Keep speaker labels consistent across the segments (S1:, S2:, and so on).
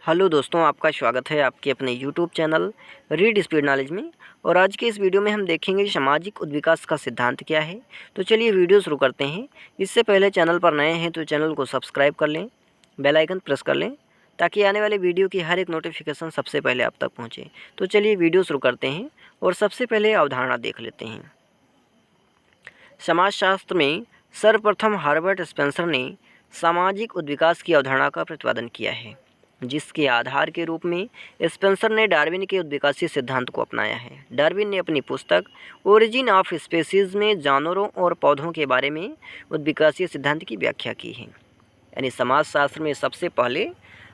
S1: Hello दोस्तों, आपका स्वागत है आपके अपने YouTube channel read speed knowledge में। और आज के इस वीडियो में हम देखेंगे सामाजिक उद्विकास का सिद्धांत क्या है। तो चलिए वीडियो शुरू करते हैं। इससे पहले चैनल पर नए हैं तो चैनल को सब्सक्राइब कर लें, बेल आइकन प्रेस कर लें ताकि आने वाले वीडियो की हर एक नोटिफिकेशन सबसे पहले आप तक पहुँचे। तो चलिए वीडियो शुरू करते हैं और सबसे पहले अवधारणा देख लेते हैं। समाजशास्त्र में सर्वप्रथम हार्बर्ट स्पेंसर ने सामाजिक उद्विकास की अवधारणा का प्रतिपादन किया है, जिसके आधार के रूप में स्पेंसर ने डार्विन के उद्विकासीय सिद्धांत को अपनाया है। डार्विन ने अपनी पुस्तक ओरिजिन ऑफ स्पेसीज में जानवरों और पौधों के बारे में उद्विकासीय सिद्धांत की व्याख्या की है। यानी समाजशास्त्र में सबसे पहले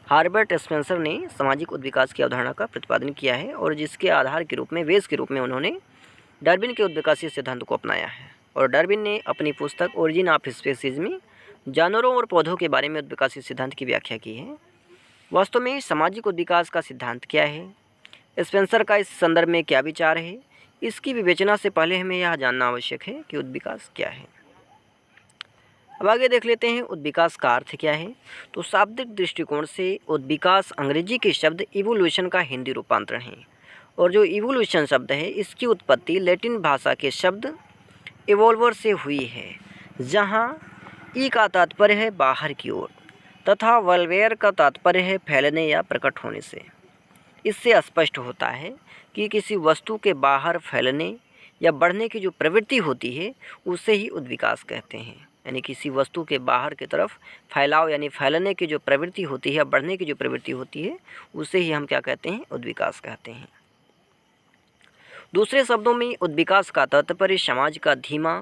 S1: हार्बर्ट स्पेंसर ने सामाजिक उद्विकास की अवधारणा का प्रतिपादन किया है और जिसके आधार के रूप में वेस के रूप में उन्होंने डार्विन के उद्विकासीय सिद्धांत को अपनाया है। और डार्विन ने अपनी पुस्तक ओरिजिन ऑफ स्पेसीज में जानवरों और पौधों के बारे में उद्विकासीय सिद्धांत की व्याख्या की है। वास्तव में सामाजिक उद्विकास का सिद्धांत क्या है, स्पेंसर का इस संदर्भ में क्या विचार है, इसकी विवेचना से पहले हमें यह जानना आवश्यक है कि उद्विकास क्या है। अब आगे देख लेते हैं उद्विकास का अर्थ क्या है। तो शाब्दिक दृष्टिकोण से उद्विकास अंग्रेजी के शब्द इवोल्यूशन का हिंदी रूपांतरण है। और जो इवोल्यूशन शब्द है इसकी उत्पत्ति लैटिन भाषा के शब्द इवोल्वर से हुई है, जहाँ ई का तात्पर्य है बाहर की ओर तथा वल्वेयर का तात्पर्य है फैलने या प्रकट होने से। इससे स्पष्ट होता है कि किसी वस्तु के बाहर फैलने या बढ़ने की जो प्रवृत्ति होती है उसे ही उद्विकास कहते हैं। यानी किसी वस्तु के बाहर की तरफ फैलाव यानी फैलने की जो प्रवृत्ति होती है या बढ़ने की जो प्रवृत्ति होती है उसे ही हम क्या कहते हैं, उद्विकास कहते हैं। दूसरे शब्दों में उद्विकास का तात्पर्य समाज का धीमा,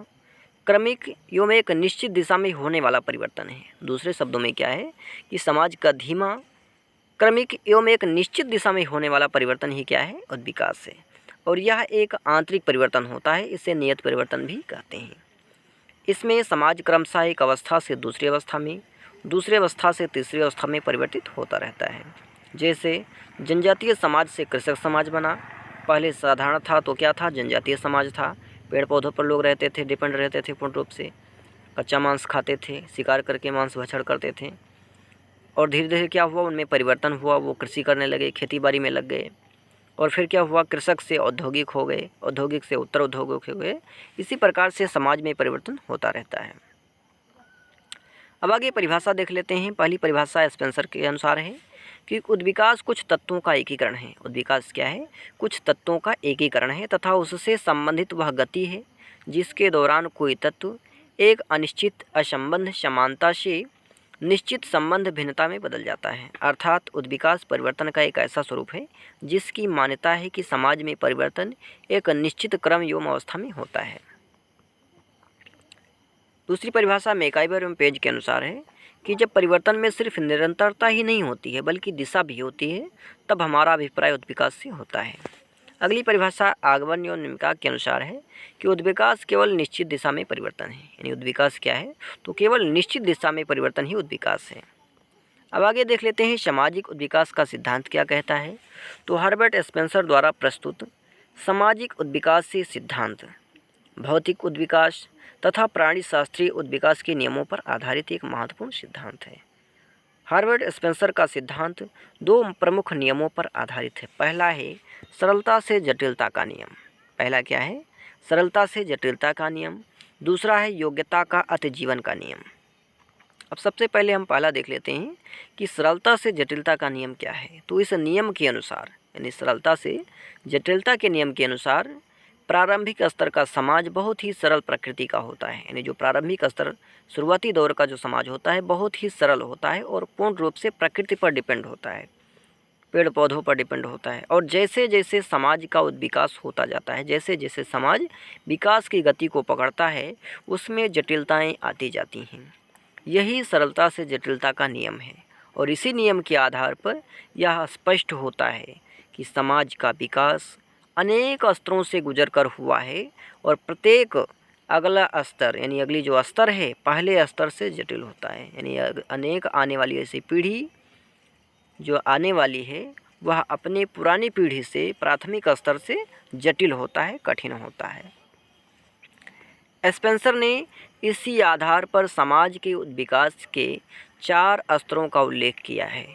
S1: क्रमिक एवं एक निश्चित दिशा में होने वाला परिवर्तन है। दूसरे शब्दों में क्या है कि समाज का धीमा, क्रमिक एवं एक निश्चित दिशा में होने वाला परिवर्तन ही क्या है, उद्विकास है। और यह एक आंतरिक परिवर्तन होता है, इसे नियत परिवर्तन भी कहते हैं। इसमें समाज क्रमशः एक अवस्था से दूसरी अवस्था में, दूसरी अवस्था से तीसरी अवस्था में परिवर्तित होता रहता है। जैसे जनजातीय समाज से कृषक समाज बना। पहले साधारण था तो क्या था, जनजातीय समाज था। पेड़ पौधों पर लोग रहते थे, डिपेंड रहते थे पूर्ण रूप से, कच्चा मांस खाते थे, शिकार करके मांस भक्षण करते थे। और धीरे धीरे क्या हुआ, उनमें परिवर्तन हुआ, वो कृषि करने लगे, खेती बाड़ी में लग गए। और फिर क्या हुआ, कृषक से औद्योगिक हो गए, औद्योगिक से उत्तर औद्योगिक हो गए। इसी प्रकार से समाज में परिवर्तन होता रहता है। अब आगे परिभाषा देख लेते हैं। पहली परिभाषा स्पेंसर के अनुसार है कि उद्विकास कुछ तत्वों का एकीकरण है। उद्विकास क्या है, कुछ तत्वों का एकीकरण है तथा उससे संबंधित वह गति है जिसके दौरान कोई तत्व एक अनिश्चित असंबंध समानता से निश्चित संबंध भिन्नता में बदल जाता है। अर्थात उद्विकास परिवर्तन का एक ऐसा स्वरूप है जिसकी मान्यता है कि समाज में परिवर्तन एक निश्चित क्रम एवं अवस्था में होता है। दूसरी परिभाषा मैकाइवर एवं पेज के अनुसार है कि जब परिवर्तन में सिर्फ निरंतरता ही नहीं होती है बल्कि दिशा भी होती है, तब हमारा अभिप्राय उद्विकास से होता है। अगली परिभाषा आगवन एवं निम्का के अनुसार है कि उद्विकास केवल निश्चित दिशा में परिवर्तन है। यानी उद्विकास क्या है, तो केवल निश्चित दिशा में परिवर्तन ही उद्विकास है। अब आगे देख लेते हैं सामाजिक उद्विकास का सिद्धांत क्या कहता है। तो हार्बर्ट स्पेंसर द्वारा प्रस्तुत सामाजिक उद्विकास से सिद्धांत भौतिक उद्विकास तथा प्राणी शास्त्रीय उद्विकास के नियमों पर आधारित एक महत्वपूर्ण सिद्धांत है। हार्बर्ट स्पेंसर का सिद्धांत दो प्रमुख नियमों पर आधारित है। पहला है सरलता से जटिलता का नियम। पहला क्या है, सरलता से जटिलता का नियम। दूसरा है योग्यता का अतिजीवन का नियम। अब सबसे पहले हम पहला देख लेते हैं कि सरलता से जटिलता का नियम क्या है। तो इस नियम के अनुसार, यानी सरलता से जटिलता के नियम के अनुसार, प्रारंभिक स्तर का समाज बहुत ही सरल प्रकृति का होता है। यानी जो प्रारंभिक स्तर, शुरुआती दौर का जो समाज होता है बहुत ही सरल होता है और पूर्ण रूप से प्रकृति पर डिपेंड होता है, पेड़ पौधों पर डिपेंड होता है। और जैसे जैसे समाज का विकास होता जाता है, जैसे जैसे समाज विकास की गति को पकड़ता है, उसमें जटिलताएं आती जाती हैं। यही सरलता से जटिलता का नियम है। और इसी नियम के आधार पर यह स्पष्ट होता है कि समाज का विकास अनेक स्तरों से गुजरकर हुआ है और प्रत्येक अगला स्तर, यानी अगली जो स्तर है, पहले स्तर से जटिल होता है। यानी अनेक आने वाली ऐसी पीढ़ी जो आने वाली है वह अपने पुरानी पीढ़ी से प्राथमिक स्तर से जटिल होता है, कठिन होता है। स्पेंसर ने इसी आधार पर समाज के विकास के 4 स्तरों का उल्लेख किया है।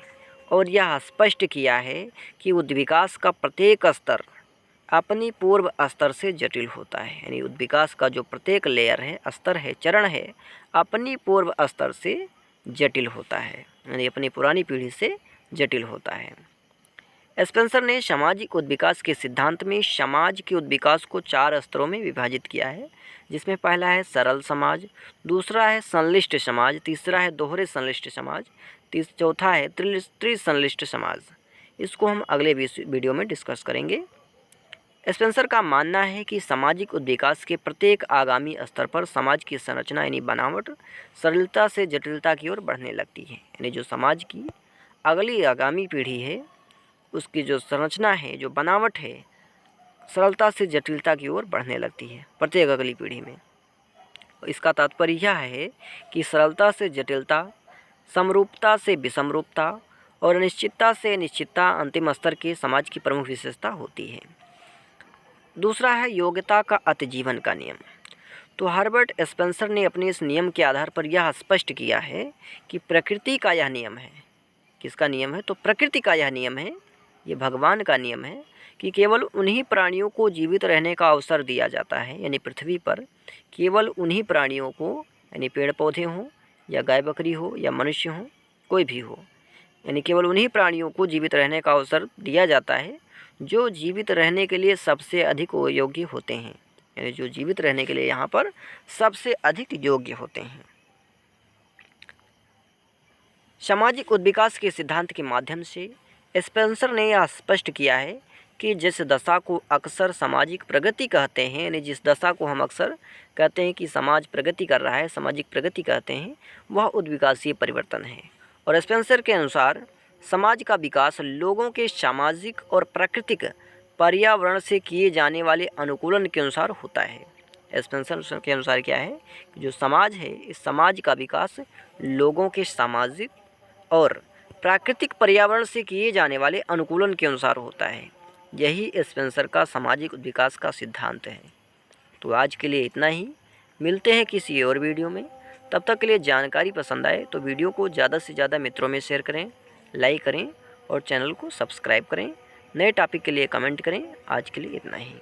S1: और यह स्पष्ट किया है कि उद्विकास का प्रत्येक स्तर अपनी पूर्व स्तर से जटिल होता है। यानी उद्विकास का जो प्रत्येक लेयर है, स्तर है, चरण है, अपनी पूर्व स्तर से जटिल होता है, यानी अपनी पुरानी पीढ़ी से जटिल होता है। स्पेंसर ने सामाजिक उद्विकास के सिद्धांत में समाज के उद्विकास को 4 स्तरों में विभाजित किया है, जिसमें पहला है सरल समाज, दूसरा है संश्लिष्ट समाज, तीसरा है दोहरे संश्लिष्ट समाज, चौथा है त्रिसंश्लिष्ट समाज। इसको हम अगले वीडियो में डिस्कस करेंगे। स्पेंसर का मानना है कि सामाजिक उद्विकास के प्रत्येक आगामी स्तर पर समाज की संरचना यानी बनावट सरलता से जटिलता की ओर बढ़ने लगती है। यानी जो समाज की अगली आगामी पीढ़ी है, उसकी जो संरचना है, जो बनावट है, सरलता से जटिलता की ओर बढ़ने लगती है प्रत्येक अगली पीढ़ी में। इसका तात्पर्य यह है कि सरलता से जटिलता, समरूपता से विषमरूपता और अनिश्चितता से निश्चितता अंतिम स्तर के समाज की प्रमुख विशेषता होती है। दूसरा है योग्यता का अतिजीवन का नियम। तो हर्बर्ट स्पेंसर ने अपने इस नियम के आधार पर यह स्पष्ट किया है कि प्रकृति का यह नियम है। किसका नियम है? तो प्रकृति का यह नियम है, ये भगवान का नियम है कि केवल उन्हीं प्राणियों को जीवित रहने का अवसर दिया जाता है, यानी पृथ्वी पर केवल उन्हीं प्राणियों को, यानी पेड़ पौधे हों या गाय बकरी हो या मनुष्य हो, कोई भी हो, यानी केवल उन्हीं प्राणियों को जीवित रहने का अवसर दिया जाता है जो जीवित रहने के लिए सबसे अधिक योग्य होते हैं। यानी जो जीवित रहने के लिए यहाँ पर सबसे अधिक योग्य होते हैं। सामाजिक उद्विकास के सिद्धांत के माध्यम से स्पेंसर ने यह स्पष्ट किया है कि जिस दशा को अक्सर सामाजिक प्रगति कहते हैं, यानी जिस दशा को हम अक्सर कहते हैं कि समाज प्रगति कर रहा है, सामाजिक प्रगति कहते हैं, वह उद्विकासीय परिवर्तन है। और स्पेंसर के अनुसार समाज का विकास लोगों के सामाजिक और प्राकृतिक पर्यावरण से किए जाने वाले अनुकूलन के अनुसार होता है। स्पेंसर के अनुसार क्या है कि जो समाज है, इस समाज का विकास लोगों के सामाजिक और प्राकृतिक पर्यावरण से किए जाने वाले अनुकूलन के अनुसार होता है। यही स्पेंसर का सामाजिक विकास का सिद्धांत है। तो आज के लिए इतना ही, मिलते हैं किसी और वीडियो में। तब तक के लिए जानकारी पसंद आए तो वीडियो को ज़्यादा से ज़्यादा मित्रों में शेयर करें, लाइक करें और चैनल को सब्सक्राइब करें। नए टॉपिक के लिए कमेंट करें। आज के लिए इतना ही।